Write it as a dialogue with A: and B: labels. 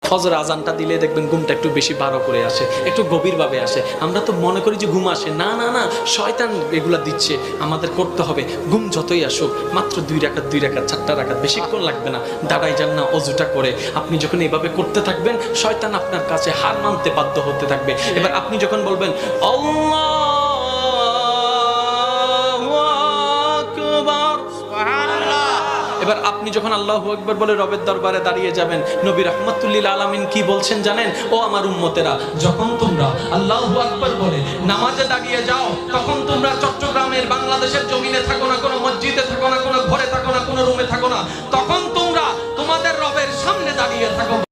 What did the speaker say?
A: ফজর আজানটা দিলে দেখবেন ঘুমটা একটু বেশি বারো করে আসে, একটু গভীরভাবে আসে। আমরা তো মনে করি যে ঘুম আসে, না না না, শয়তান এগুলা দিচ্ছে। আমাদের করতে হবে, ঘুম যতই আসুক মাত্র 2 রাকাত 2 রাকাত 4টা রাকাত, বেশিক্ষণ লাগবে না। দাঁড়াই যান না, অজুটা করে আপনি যখন এইভাবে করতে থাকবেন, শয়তান আপনার কাছে হার মানতে বাধ্য হতে থাকবে। এবার আপনি যখন বলবেন আল্লাহু আকবার, এবার আপনি যখন আল্লাহু আকবার বলে রবের দরবারে দাঁড়িয়ে যাবেন, নবী রাহমাতুল্লিল আলামিন কি বলছেন জানেন? ও আমার উম্মতেরা, যখন তোমরা আল্লাহু আকবার বলে নামাজে দাঁড়িয়ে যাও, তখন তোমরা চট্টগ্রামের বাংলাদেশের জমিনে থাকো না, কোনো মসজিদে থাকো না, কোনো ঘরে থাকো না, কোনো রুমে থাকো না, তখন তোমরা তোমাদের রবের সামনে দাঁড়িয়ে থাকো।